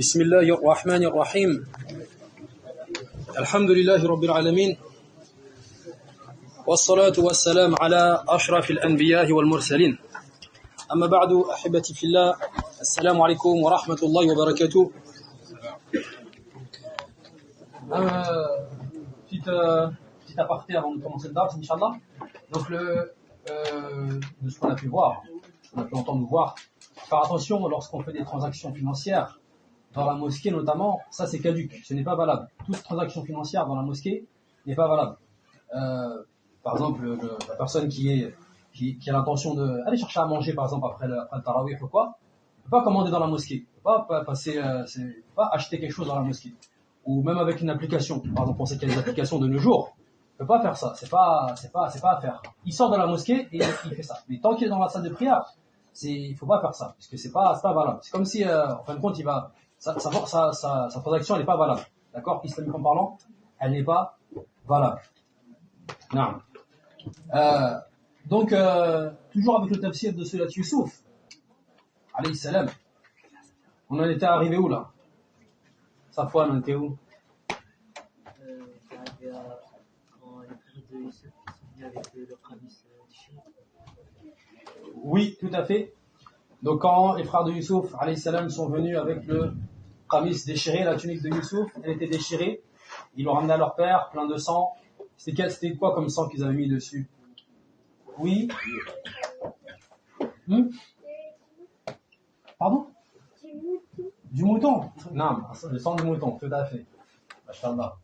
بسم الله الرحمن الرحيم الحمد لله رب العالمين والصلاة والسلام على أشرف الأنبياء والمرسلين أما بعد أحبتي في الله السلام عليكم ورحمة الله وبركاته. Petit aparté avant de commencer le dars, Inch'Allah. Donc de ce qu'on a pu voir, on a pu entendre voir, faire attention lorsqu'on fait des transactions financières dans la mosquée notamment, ça c'est caduc, ce n'est pas valable. Toute transaction financière dans la mosquée n'est pas valable. Par exemple, la personne qui a l'intention d'aller chercher à manger, par exemple après le tarawih ou quoi, ne peut pas commander dans la mosquée, ne peut pas pas acheter quelque chose dans la mosquée. Ou même avec une application, par exemple on sait qu'il y a des applications de nos jours, il ne peut pas faire ça, c'est pas à faire. Il sort de la mosquée et il fait ça. Mais tant qu'il est dans la salle de prière, il faut pas faire ça, parce que c'est pas valable. C'est comme si, en fin de compte, sa transaction elle n'est pas valable. D'accord? Islamiquement parlant, elle n'est pas valable. Non. Donc, toujours avec le tafsir de Surat Yusuf, alayhi salam, on en était arrivé où là? Safwan, on était où? Oui, tout à fait. Donc quand les frères de Youssouf, alayhi salam, sont venus avec le qamis déchiré, la tunique de Youssouf, elle était déchirée, ils l'ont ramené à leur père, plein de sang. C'était quoi comme sang qu'ils avaient mis dessus? Oui. Pardon? Du mouton. Non, le sang du mouton, tout à fait. Mashallah.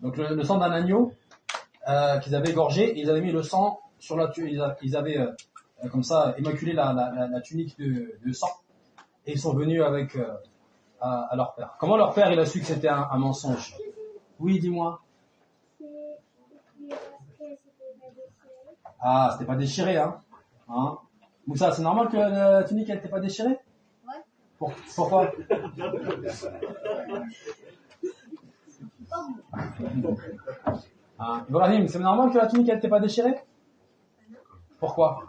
Donc le sang d'un agneau qu'ils avaient égorgé, et ils avaient mis le sang sur la tunique, ils avaient comme ça émaculé la tunique de sang, et ils sont venus avec à leur père. Comment leur père il a su que c'était un mensonge? Oui, dis-moi. Ah, c'était pas déchiré, hein? Moussa, c'est normal que la tunique elle n'était pas déchirée? Ouais. Pourquoi? Ibrahim, c'est normal que la tunique elle n'était pas déchirée? Pourquoi?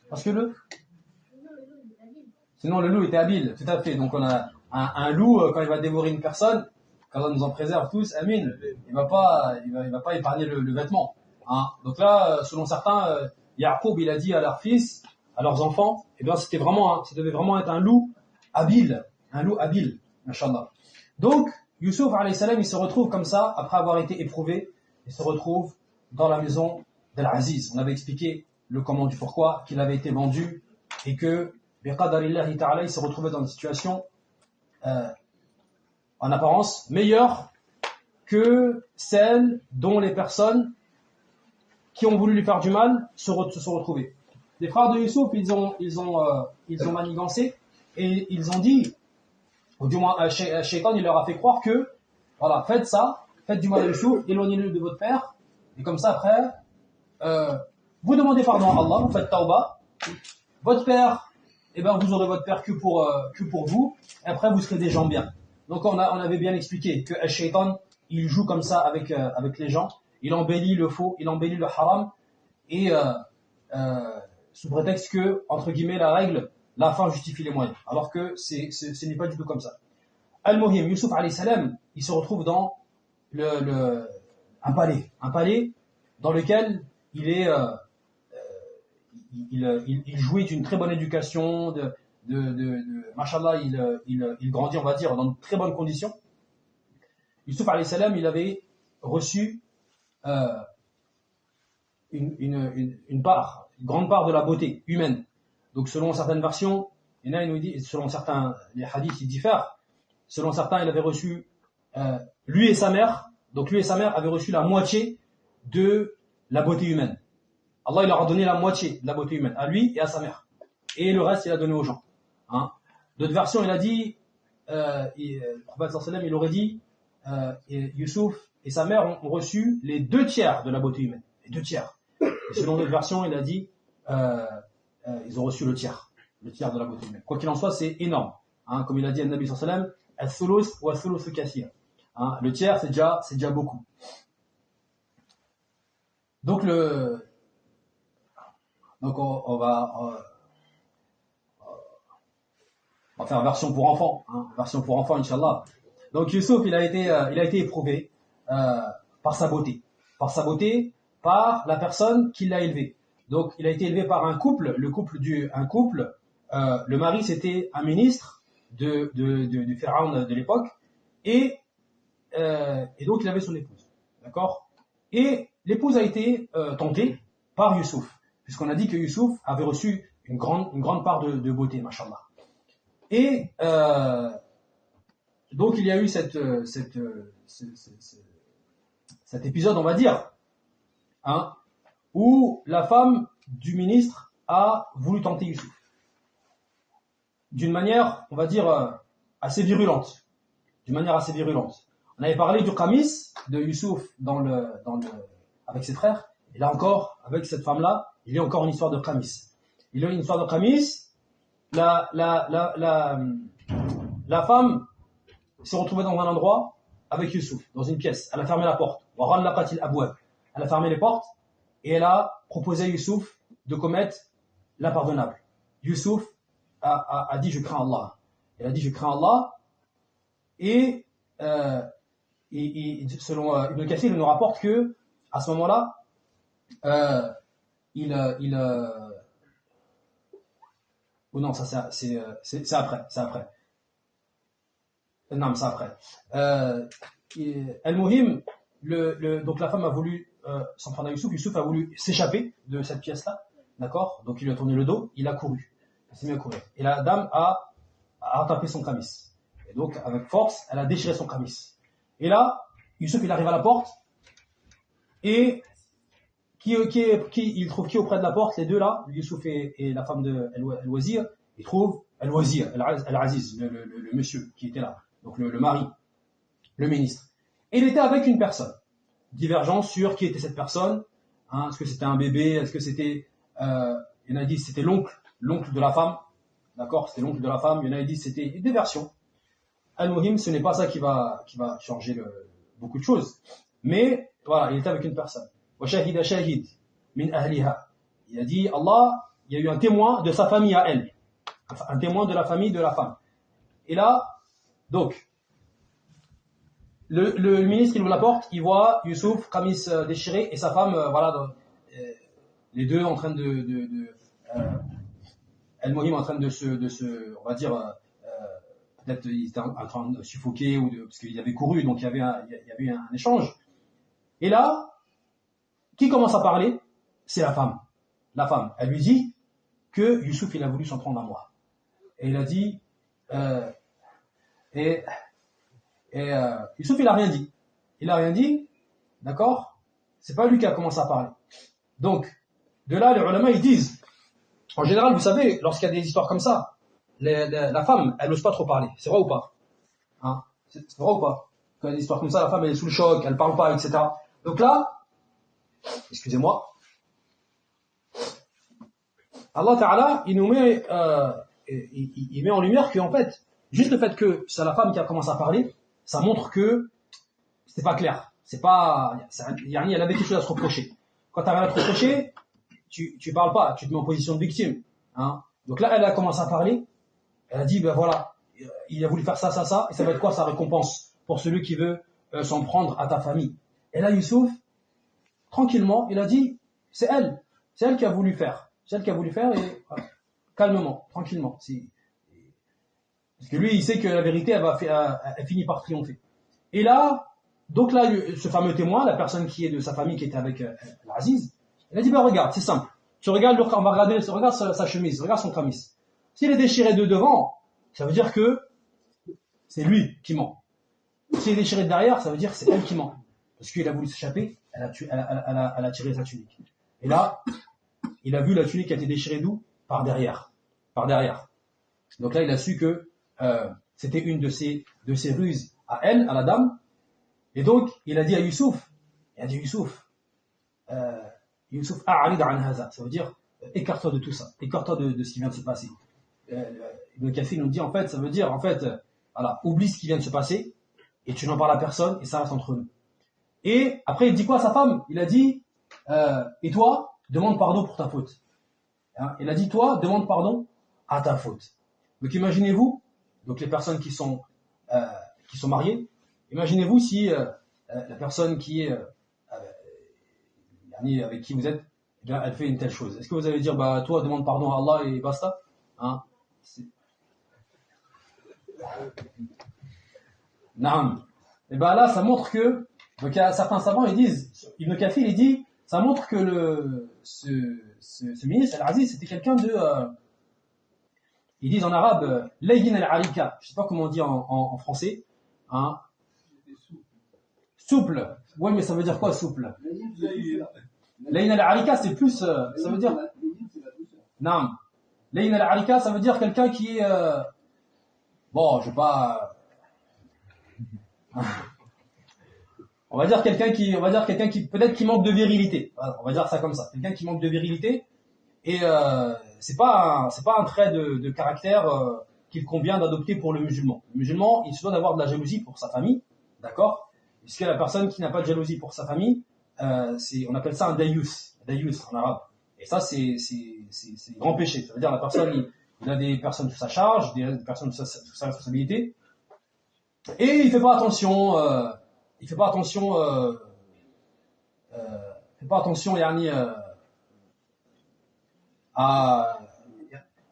Parce que sinon le loup était habile, tout à fait. Donc on a un loup quand il va dévorer une personne, qu'Allah nous en préserve tous, amin, il va pas épargner le vêtement. Donc là, selon certains, Yaqub il a dit à leurs fils, à leurs enfants, et bien ça devait vraiment être un loup habile, machallah. Donc Youssouf alayhi salam, il se retrouve comme ça après avoir été éprouvé, il se retrouve dans la maison d'Al-Aziz. On avait expliqué le comment du pourquoi, qu'il avait été vendu et que biqadarillahi ta'ala, il se retrouvait dans une situation en apparence meilleure que celle dont les personnes qui ont voulu lui faire du mal se sont retrouvées. Les frères de Youssouf, ils ont manigancé et ils ont dit, ou du moins Shaitan il leur a fait croire que voilà, faites du mal à Youssouf, éloignez-le de votre père, et comme ça après vous demandez pardon à Allah, vous faites tauba, votre père, vous aurez votre père que pour vous, et après vous serez des gens bien. Donc on avait bien expliqué que Shaitan il joue comme ça avec les gens, il embellit le faux, il embellit le haram, et sous prétexte que, entre guillemets, la règle, la fin justifie les moyens, alors que ce n'est pas du tout comme ça. Al-Muhim, Youssouf alayhi salam, il se retrouve dans un palais dans lequel il jouit d'une très bonne éducation, machallah, il grandit, on va dire, dans de très bonnes conditions. Youssouf alayhi salam, il avait reçu une grande part de la beauté humaine. Donc selon certaines versions, il nous dit, selon certains, les hadiths ils diffèrent. Selon certains, il avait reçu lui et sa mère. Donc lui et sa mère avaient reçu la moitié de la beauté humaine. Allah il leur a donné la moitié de la beauté humaine à lui et à sa mère. Et le reste il a donné aux gens. D'autres versions, il a dit, le prophète sallallahu alayhi wa sallam, il aurait dit, Youssouf et sa mère ont reçu les 2/3 de la beauté humaine. Les 2/3. Et selon d'autres versions, il a dit ils ont reçu le tiers de la beauté humaine. Quoi qu'il en soit, c'est énorme. Comme il a dit à Nabi sallallahu alayhi wa sallam, al-thuluth wa thuluth kathir. Le tiers, c'est déjà beaucoup. Donc on va On va faire version pour enfants, hein, version pour enfants, Inch'Allah. Donc Youssouf, il a été éprouvé par sa beauté, par la personne qui l'a élevé. Donc il a été élevé par un couple, le mari c'était un ministre du pharaon de l'époque, et donc il avait son épouse, d'accord. Et l'épouse a été tentée par Youssouf, puisqu'on a dit que Youssouf avait reçu une grande part de beauté, machallah. Et donc il y a eu cet épisode, on va dire, hein, où la femme du ministre a voulu tenter Youssouf d'une manière, on va dire, assez virulente. On avait parlé du qamis de Youssouf avec ses frères, et là encore, avec cette femme-là, il y a encore une histoire de qamis. Il y a une histoire de qamis. La femme s'est retrouvée dans un endroit avec Youssouf, dans une pièce. Elle a fermé la porte. Elle a fermé les portes et elle a proposé à Youssouf de commettre l'impardonnable. Youssouf a dit je crains Allah. Elle a dit je crains Allah, et selon Ibn Kathir, il nous rapporte que à ce moment-là, ou non, ça c'est après. Non, mais c'est après. Al-Muhim, donc la femme a voulu s'en prendre à Youssouf. Youssouf a voulu s'échapper de cette pièce-là, d'accord. Donc il lui a tourné le dos, il a couru. Il s'est mis à courir. Et la dame a rattrapé son qamis. Et donc, avec force, elle a déchiré son qamis. Et là, Youssouf, il arrive à la porte. Et il trouve qui auprès de la porte? Les deux là, Youssouf et la femme de El-Wazir. Il trouve El-Wazir, El-Aziz, le monsieur qui était là. Donc le mari, le ministre. Et il était avec une personne. Divergence sur qui était cette personne. Hein, est-ce que c'était un bébé? Est-ce que c'était... il y en a dit c'était l'oncle de la femme. D'accord, c'était l'oncle de la femme. Il y en a dit c'était des versions. Al-Muhim, ce n'est pas ça qui va changer beaucoup de choses. Mais voilà, il était avec une personne. Wa shahida shahid min ahliha. Il a dit Allah, il y a eu un témoin de sa famille à elle. Un témoin de la famille de la femme. Et là, donc, le ministre, il ouvre la porte, il voit Youssouf, qamis déchiré, et sa femme, les deux en train El-Mohim en train de se, on va dire, peut-être il était en train de suffoquer, parce qu'il avait couru, donc il y avait un échange. Et là, qui commence à parler? C'est la femme. La femme, elle lui dit que Youssouf, il a voulu s'en prendre à moi. Et il a dit, Youssouf, il a rien dit. Il a rien dit, d'accord? C'est pas lui qui a commencé à parler. Donc, de là, les ulama, ils disent, en général, vous savez, lorsqu'il y a des histoires comme ça, la femme, elle n'ose pas trop parler. C'est vrai ou pas? Hein? C'est vrai ou pas? Quand il y a des histoires comme ça, la femme, elle est sous le choc, elle parle pas, etc. Donc là, excusez-moi, Allah Ta'ala, il nous met, il met en lumière qu'en fait, juste le fait que c'est la femme qui a commencé à parler, ça montre que c'est pas clair. C'est pas, elle avait quelque chose à se reprocher. Quand tu as rien à te reprocher, tu parles pas, tu te mets en position de victime. Hein. Donc là, elle a commencé à parler. Elle a dit, ben voilà, il a voulu faire ça, et ça va être quoi sa récompense pour celui qui veut s'en prendre à ta famille. Et là, Youssouf, tranquillement, il a dit, c'est elle qui a voulu faire. C'est elle qui a voulu faire, et voilà, calmement, tranquillement. Parce que lui, il sait que la vérité, elle finit par triompher. Et là, donc là, ce fameux témoin, la personne qui est de sa famille, qui était avec l'Aziz, il a dit, ben regarde, c'est simple. Regarde sa chemise, regarde son qamis. S'il est déchiré de devant, ça veut dire que c'est lui qui ment. S'il est déchiré de derrière, ça veut dire que c'est elle qui ment. Parce qu'il a voulu s'échapper, elle a tiré sa tunique. Et là, il a vu la tunique qui a été déchirée d'où? Par derrière. Donc là, il a su que c'était une de ses ruses à elle, à la dame. Et donc, il a dit à Youssouf, Youssouf, a'rid an haza, ça veut dire écarte-toi de tout ça, écarte-toi de ce qui vient de se passer. Ibn Kathir nous dit en fait, ça veut dire voilà, oublie ce qui vient de se passer et tu n'en parles à personne et ça reste entre nous. Et après il dit quoi à sa femme? Il a dit et toi, demande pardon pour ta faute. Hein, il a dit toi, demande pardon à ta faute. Donc imaginez-vous donc les personnes qui sont mariées. Imaginez-vous si la personne qui est avec qui vous êtes, eh bien, elle fait une telle chose. Est-ce que vous allez dire, bah toi, demande pardon à Allah et basta, hein? Naam. Et ben là, ça montre que, donc il y a certains savants, ils disent, Ibn Kathir, il dit, ça montre que ce ministre, Al-Aziz, c'était quelqu'un de, ils disent en arabe, Layyin al-Arika. Je sais pas comment on dit en français, hein. Souple. Ouais, mais ça veut dire quoi, souple? Layyin al-Arika, c'est plus, ça veut dire, naam. Layyin al-Arika, ça veut dire quelqu'un qui est, bon, je vais pas, on va dire quelqu'un qui peut-être qui manque de virilité. Voilà, on va dire ça comme ça. Quelqu'un qui manque de virilité et c'est pas un trait de caractère qu'il convient d'adopter pour le musulman. Le musulman, il se doit d'avoir de la jalousie pour sa famille, d'accord? Puisque la personne qui n'a pas de jalousie pour sa famille, on appelle ça un dayus en arabe. Et ça c'est grand péché. Ça veut dire la personne il a des personnes sous sa charge, des personnes sous sa responsabilité. Et il fait pas attention, yani,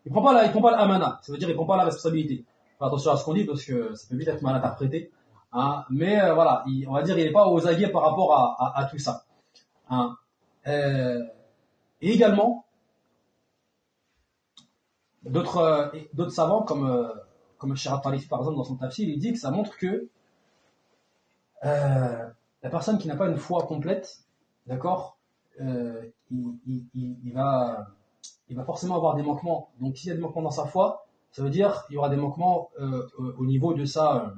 il prend pas l'amana, ça veut dire il prend pas la responsabilité. Fais attention à ce qu'on dit parce que ça peut vite être mal interprété, hein. Mais voilà, on va dire il est pas aux aguets par rapport à tout ça, hein. Et également d'autres savants comme le Cheikh Al-Tarifi par exemple dans son tafsir, il dit que ça montre que la personne qui n'a pas une foi complète, d'accord, il va forcément avoir des manquements. Donc s'il y a des manquements dans sa foi, ça veut dire qu'il y aura des manquements au niveau de sa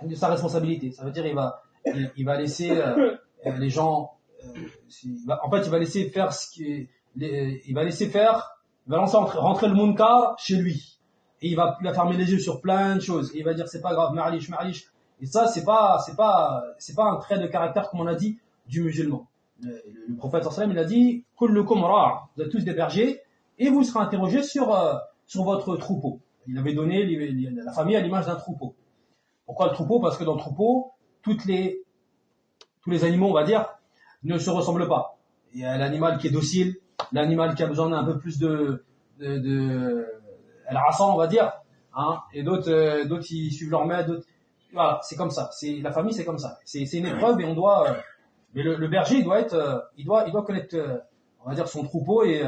responsabilité. Ça veut dire il va laisser les gens, en fait il va laisser faire il va lancer rentrer le munkar chez lui. Et il va fermer les yeux sur plein de choses. Et il va dire c'est pas grave, ma'alish. Et ça c'est pas un trait de caractère comme on a dit du musulman. Le prophète sallallahu alayhi wa sallam il a dit kullukum ra', vous êtes tous des bergers et vous serez interrogés sur votre troupeau. Il avait donné la famille à l'image d'un troupeau. Pourquoi le troupeau? Parce que dans le troupeau tous les animaux on va dire ne se ressemblent pas. Il y a l'animal qui est docile, l'animal qui a besoin d'un peu plus de al-assan, on va dire, hein, et d'autres ils suivent leur maître, voilà, c'est comme ça. La famille, c'est comme ça. C'est une épreuve et on doit, mais le berger, il doit connaître, on va dire, son troupeau et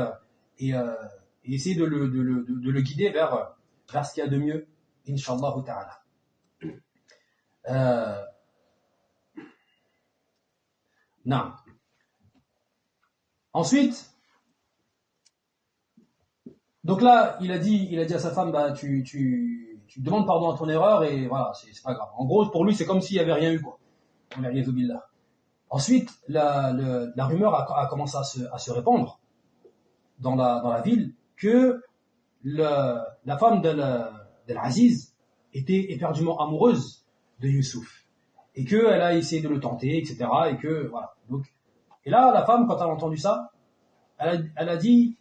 essayer de le guider vers ce qu'il y a de mieux, Inch'Allah ta'ala. Non. Ensuite, donc là, il a dit à sa femme, bah, tu demandes pardon à ton erreur et voilà, c'est pas grave. En gros, pour lui, c'est comme s'il y avait rien eu, quoi. Ensuite, la rumeur a commencé à se répandre dans la ville que la femme d'Al-Aziz était éperdument amoureuse de Youssouf et qu'elle a essayé de le tenter, etc. Et que voilà. Donc, et là, la femme, quand elle a entendu ça, elle a dit,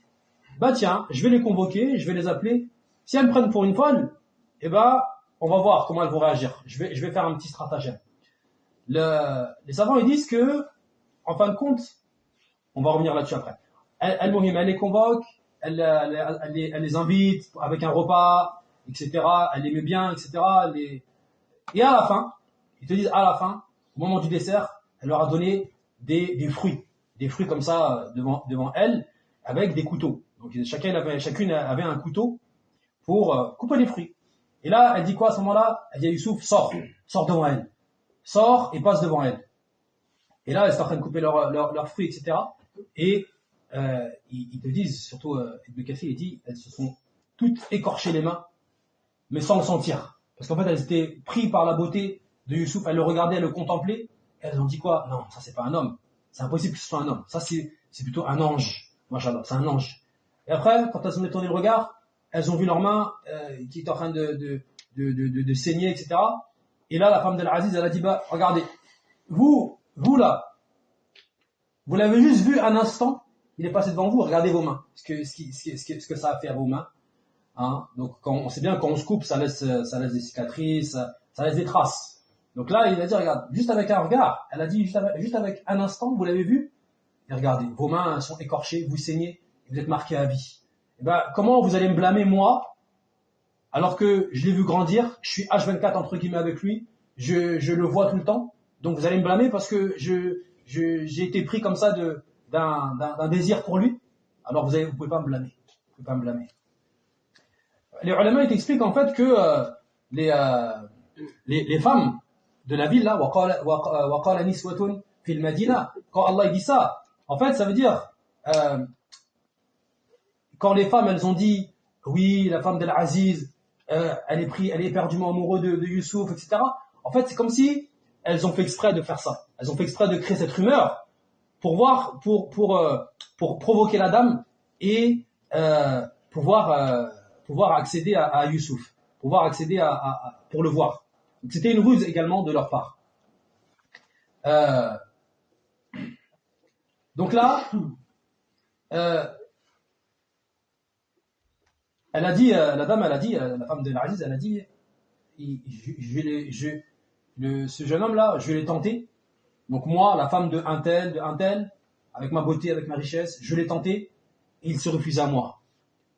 bah tiens, je vais les convoquer, je vais les appeler. Si elles me prennent pour une folle, eh ben, on va voir comment elles vont réagir. Je vais faire un petit stratagème. Les savants ils disent que, en fin de compte, on va revenir là-dessus après. Elle les convoque, elle les invite avec un repas, etc. Elle les met bien, etc. Et à la fin, ils te disent à la fin, au moment du dessert, elle leur a donné des fruits comme ça devant elle, avec des couteaux. Donc chacune avait un couteau pour couper les fruits. Et là, elle dit quoi à ce moment-là? Elle dit à Youssouf, sors devant elle. Sors et passe devant elle. Et là, elles sont en train de couper leurs fruits, etc. Et ils te disent, surtout Ibn Kathir, il dit, elles se sont toutes écorchées les mains, mais sans le sentir. Parce qu'en fait, elles étaient prises par la beauté de Youssouf. Elles le regardaient, elles le contemplaient. Et elles ont dit quoi? Non, ça c'est pas un homme. C'est impossible que ce soit un homme. Ça c'est plutôt un ange. Machallah, c'est un ange. Et après, quand elles ont détourné le regard, elles ont vu leurs mains qui étaient en train de saigner, etc. Et là, la femme d'Al-Aziz, elle a dit, bah, regardez, vous là, vous l'avez juste vu un instant, il est passé devant vous, regardez vos mains, ce que ça a fait à vos mains. Hein. Donc on sait bien quand on se coupe, ça laisse des cicatrices, ça laisse des traces. Donc là, il a dit, regarde, juste avec un regard, elle a dit, juste avec un instant, vous l'avez vu, et regardez, vos mains sont écorchées, vous saignez, et vous êtes marqué à vie. Et ben, comment vous allez me blâmer, moi, alors que je l'ai vu grandir, je suis H24 entre guillemets avec lui, je le vois tout le temps, donc vous allez me blâmer parce que j'ai été pris comme ça d'un désir pour lui, alors vous pouvez pas me blâmer. Vous pouvez pas me blâmer. Les ulama ils t'expliquent en fait que les femmes de la ville là, waqala niswatun fil madina, quand Allah il dit ça, en fait ça veut dire quand les femmes elles ont dit oui la femme d'Al-Aziz elle est éperdument amoureuse de Youssouf, etc. En fait c'est comme si elles ont fait exprès de faire ça, elles ont fait exprès de créer cette rumeur pour provoquer la dame et pouvoir accéder à Youssouf, pouvoir accéder pour le voir. Donc c'était une ruse également de leur part. Donc là, elle a dit, la dame, elle a dit, la femme de l'Aziz, elle a dit, ce jeune homme-là, je l'ai tenté. Donc moi, la femme de un tel, avec ma beauté, avec ma richesse, je l'ai tenté, et il se refusait à moi.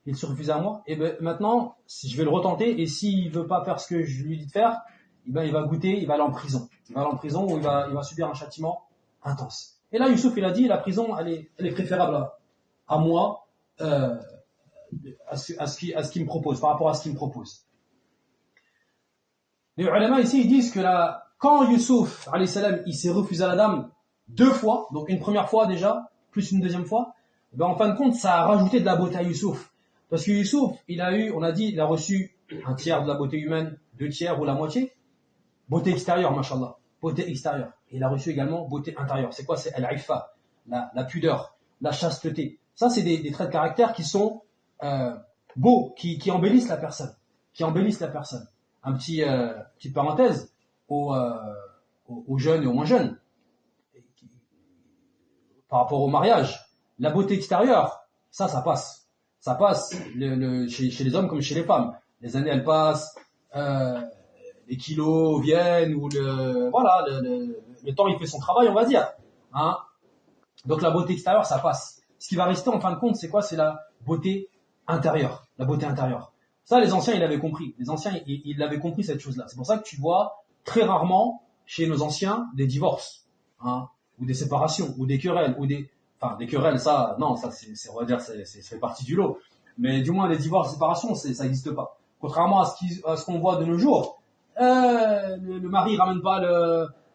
Il se refusait à moi, et ben maintenant, si je vais le retenter, et s'il veut pas faire ce que je lui dis de faire, eh ben il va goûter, il va aller en prison. Il va aller en prison où il va subir un châtiment intense. Et là, Youssouf, il a dit, la prison, elle est préférable à moi, à ce qu'il me propose, par rapport à ce qu'il me propose. Les ulama ici, ils disent que quand Youssouf, alayhi salam, il s'est refusé à la dame 2 fois, donc une première fois déjà, plus une deuxième fois, ben en fin de compte, ça a rajouté de la beauté à Youssouf. Parce que Youssouf, il a reçu un tiers de la beauté humaine, 2 tiers ou la moitié. Beauté extérieure, mashallah. Beauté extérieure. Et il a reçu également beauté intérieure. C'est quoi? C'est al-iffa, la pudeur, la chasteté. Ça, c'est des traits de caractère qui sont beaux, qui embellissent la personne. Qui embellissent la personne. Petite parenthèse aux jeunes et aux moins jeunes. Par rapport au mariage, la beauté extérieure, ça passe. Ça passe chez les hommes comme chez les femmes. Les années, elles passent, les kilos viennent, ou le temps, il fait son travail, on va dire. Hein. Donc la beauté extérieure, ça passe. Ce qui va rester, en fin de compte, c'est quoi? C'est la beauté intérieure. La beauté intérieure. Ça, les anciens, ils l'avaient compris. Les anciens, ils l'avaient compris, cette chose-là. C'est pour ça que tu vois très rarement, chez nos anciens, des divorces. Hein, ou des séparations, ou des querelles, des querelles, ça, non, ça, on va dire, ça fait partie du lot. Mais du moins, les divorces, les séparations, ça n'existe pas. Contrairement à ce qu'on voit de nos jours, le mari ramène pas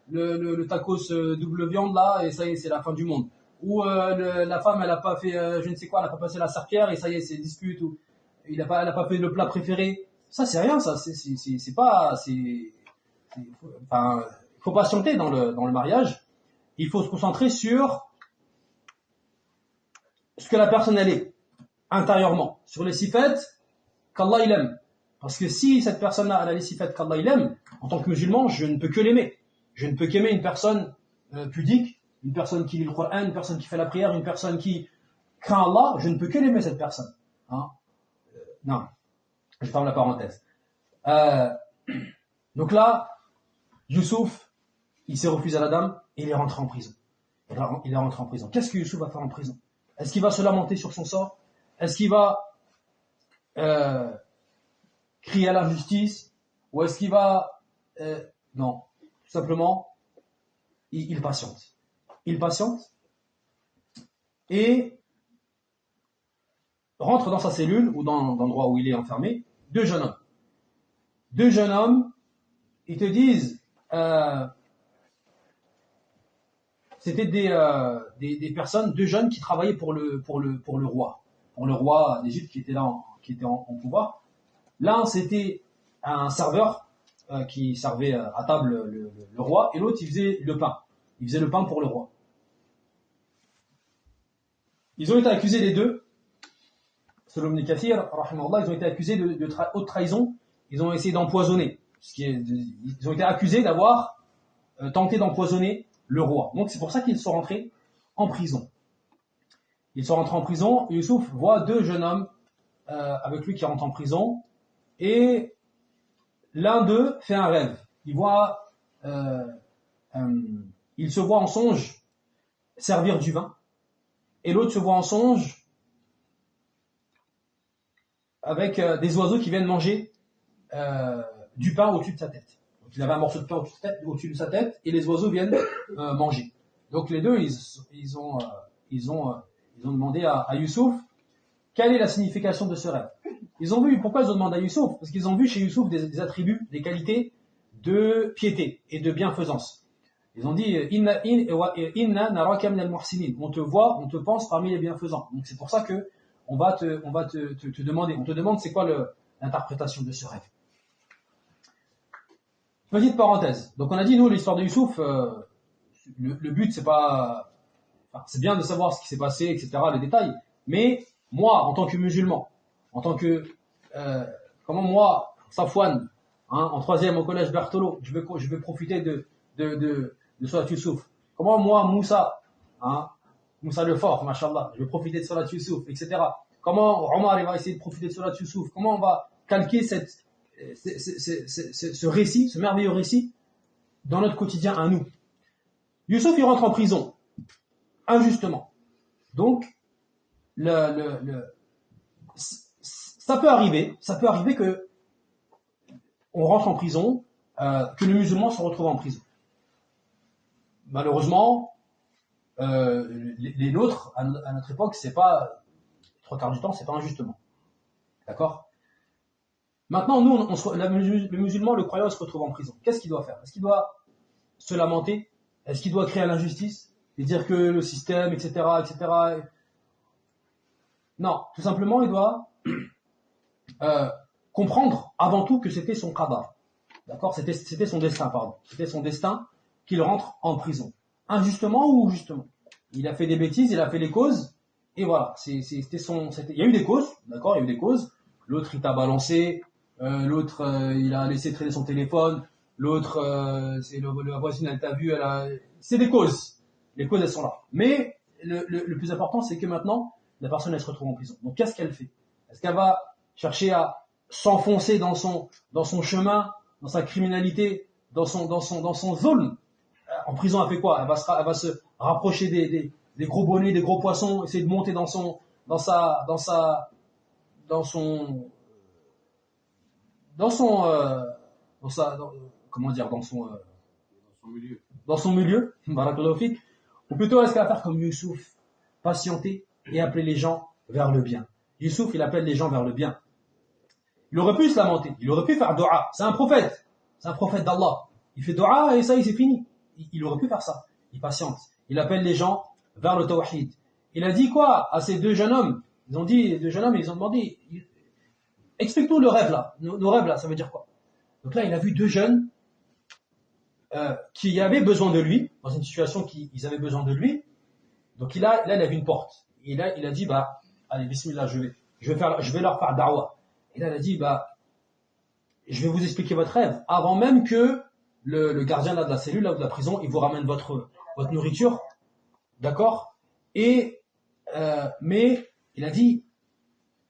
le tacos double viande là, et ça y est, c'est la fin du monde. Ou la femme, elle a pas fait, je ne sais quoi, elle a pas passé la serpillère, et ça y est, c'est dispute. Ou elle a pas fait le plat préféré. Ça, c'est rien, ça. C'est pas, enfin, il faut patienter dans le mariage. Il faut se concentrer sur ce que la personne elle est intérieurement, sur les sifat qu'Allah il aime. Parce que si cette personne-là elle a les sifat qu'Allah il aime, en tant que musulman, je ne peux que l'aimer. Je ne peux qu'aimer une personne pudique, une personne qui lit le Coran, une personne qui fait la prière, une personne qui craint Allah. Je ne peux que l'aimer cette personne. Hein. Non, je ferme la parenthèse. Donc là, Youssouf, il s'est refusé à la dame et il est rentré en prison. Il est rentré en prison. Qu'est-ce que Youssouf va faire en prison? Est-ce qu'il va se lamenter sur son sort? Est-ce qu'il va crier à la justice? Ou est-ce qu'il va... non, tout simplement, il patiente. Il patiente et rentre dans sa cellule ou dans l'endroit où il est enfermé, 2 jeunes hommes. 2 jeunes hommes, ils te disent... c'était des personnes, 2 jeunes qui travaillaient pour le roi d'Égypte qui était en pouvoir. L'un c'était un serveur qui servait à table le roi, et l'autre il faisait le pain. Il faisait le pain pour le roi. Ils ont été accusés les deux, selon Ibn Kathir, rahimahullah, ils ont été accusés de haute trahison. Ils ont essayé d'empoisonner. Ils ont été accusés d'avoir tenté d'empoisonner le roi. Donc c'est pour ça qu'ils sont rentrés en prison. Ils sont rentrés en prison, et Youssouf voit 2 jeunes hommes avec lui qui rentre en prison, et l'un d'eux fait un rêve. Il se voit en songe servir du vin, et l'autre se voit en songe avec des oiseaux qui viennent manger du pain au-dessus de sa tête. Donc, il avait un morceau de pain au-dessus de sa tête, et les oiseaux viennent manger. Donc les deux, ils ont demandé à Youssouf quelle est la signification de ce rêve. Pourquoi ils ont demandé à Youssouf? Parce qu'ils ont vu chez Youssouf des attributs, des qualités de piété et de bienfaisance. Ils ont dit Inna naraka min al-muhsinin. On te voit, on te pense parmi les bienfaisants. Donc c'est pour ça que on va te demander. On te demande c'est quoi l'interprétation de ce rêve. Petite parenthèse. Donc on a dit nous l'histoire de Youssouf. Le but c'est pas, enfin, c'est bien de savoir ce qui s'est passé, etc. Les détails. Mais moi, en tant que musulman, en tant que comment moi, Safwan, en troisième au collège Berthelot, je vais profiter de Surat Youssouf. Comment moi, Moussa, Moussa le fort, machallah, je vais profiter de Surat Youssouf, etc. Comment Omar il va essayer de profiter de Surat Youssouf. Comment on va calquer ce récit, ce merveilleux récit, dans notre quotidien à nous. Youssouf il rentre en prison, injustement. Donc, ça peut arriver que on rentre en prison, que le musulman se retrouve en prison. Malheureusement, les nôtres, à notre époque, c'est pas, trois quarts du temps, c'est pas injustement. D'accord? Maintenant, nous, le musulman, le croyant, se retrouve en prison. Qu'est-ce qu'il doit faire? Est-ce qu'il doit se lamenter? Est-ce qu'il doit créer l'injustice et dire que le système, etc., etc. Non, tout simplement, il doit comprendre avant tout que c'était son qada. D'accord? C'était son destin, pardon. C'était son destin qu'il rentre en prison. Injustement ou justement. Il a fait des bêtises, il a fait les causes, et voilà. Il y a eu des causes, d'accord? Il y a eu des causes. L'autre, il t'a balancé. L'autre, il a laissé traîner son téléphone. L'autre, la voisine, elle t'a vu, c'est des causes. Les causes, elles sont là. Mais le plus important, c'est que maintenant, la personne, elle se retrouve en prison. Donc, qu'est-ce qu'elle fait? Est-ce qu'elle va chercher à s'enfoncer dans son chemin, dans sa criminalité, dans son zone? En prison, elle fait quoi? Elle va se rapprocher des gros bonnets, des gros poissons, essayer de monter dans son milieu, barakallahu fik. Ou plutôt, est-ce qu'elle va faire comme Youssouf, patienter et appeler les gens vers le bien? Youssouf, il appelle les gens vers le bien. Il aurait pu se lamenter, il aurait pu faire dua. C'est un prophète d'Allah. Il fait dua et ça, c'est fini. Il aurait pu faire ça. Il patiente. Il appelle les gens vers le tawhid. Il a dit quoi à ces deux jeunes hommes? Ils ont demandé, explique-nous le rêve là. Nos rêves là, ça veut dire quoi? Donc là, il a vu deux jeunes qui avaient besoin de lui, dans une situation qu'ils avaient besoin de lui. Donc il a vu une porte. Et là, il a dit, allez, bismillah, je vais leur faire da'wah. Et là, il a dit, je vais vous expliquer votre rêve avant même que le gardien là, de la cellule, là, de la prison, il vous ramène votre nourriture. D'accord? Mais il a dit,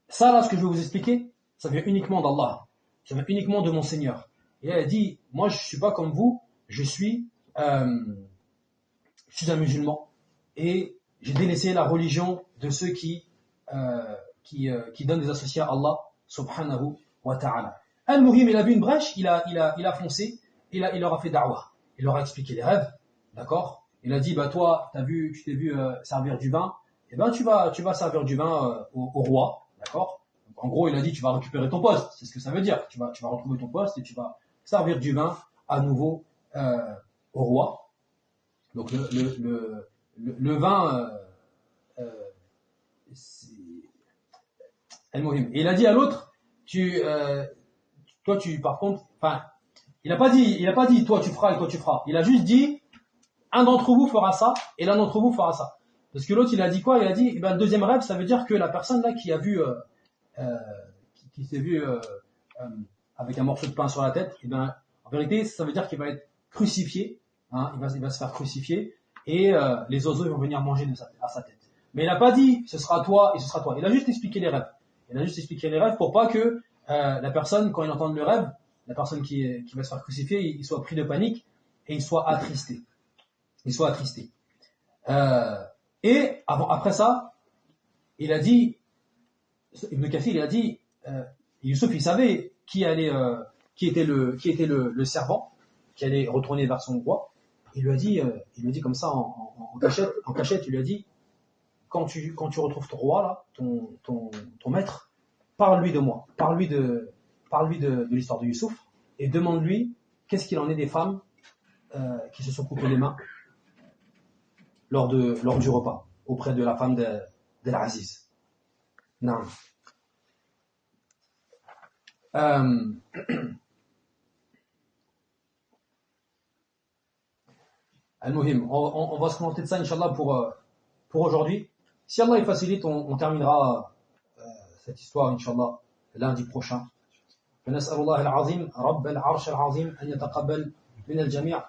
ça là, ce que je vais vous expliquer, ça vient uniquement d'Allah. Ça vient uniquement de mon Seigneur. Et là, il a dit, moi, je suis pas comme vous, je suis un musulman. Et j'ai délaissé la religion de ceux qui donnent des associés à Allah, subhanahu wa ta'ala. Al-Muhim, il a vu une brèche, il a foncé, il leur a fait da'wah. Il leur a expliqué les rêves, d'accord? Il a dit, toi, tu t'es vu servir du vin, et tu vas servir du vin au roi, d'accord? En gros, il a dit, tu vas récupérer ton poste, c'est ce que ça veut dire. Tu vas retrouver ton poste et tu vas servir du vin à nouveau au roi. Donc le vin, El-Mohim. Et il a dit à l'autre, toi par contre, il a pas dit toi tu feras et toi tu feras. Il a juste dit un d'entre vous fera ça et l'un d'entre vous fera ça. Parce que l'autre il a dit quoi? Il a dit le deuxième rêve, ça veut dire que la personne là qui a vu qui s'est vu avec un morceau de pain sur la tête, en vérité ça veut dire qu'il va être crucifié, il va se faire crucifier et les oiseaux vont venir manger à sa tête. Mais il n'a pas dit ce sera toi et ce sera toi. Il a juste expliqué les rêves. Il a juste expliqué les rêves pour pas que la personne, quand il entend le rêve, la personne qui va se faire crucifier, il soit pris de panique et il soit attristé. Et après ça, il a dit, Ibn Kathir, il a dit, Youssouf, il savait qui était le servant, qui allait retourner vers son roi. Il lui a dit comme ça en cachette, il lui a dit, quand tu retrouves ton roi là, ton maître, parle-lui de moi, parle-lui de l'histoire de Youssouf et demande-lui qu'est-ce qu'il en est des femmes qui se sont coupées les mains lors du repas auprès de la femme d'Al-Aziz. Non. Al-Muhim, on va se contenter de ça, Inch'Allah, pour aujourd'hui. Si Allah est facilite, on terminera cette histoire, Inch'Allah, lundi prochain. فنسأل الله العظيم رب العرش العظيم أن يتقبل من الجميع.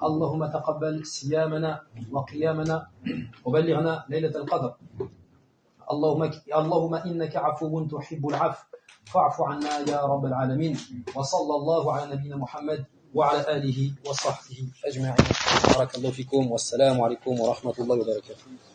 اللهم تقبل صيامنا وقيامنا وبلغنا ليلة القدر. اللهم إنك عفو تحب العفو فاعف عنا يا رب العالمين. وصلى الله على نبينا محمد وعلى آله وصحبه أجمعين. بارك الله فيكم والسلام عليكم ورحمة الله وبركاته.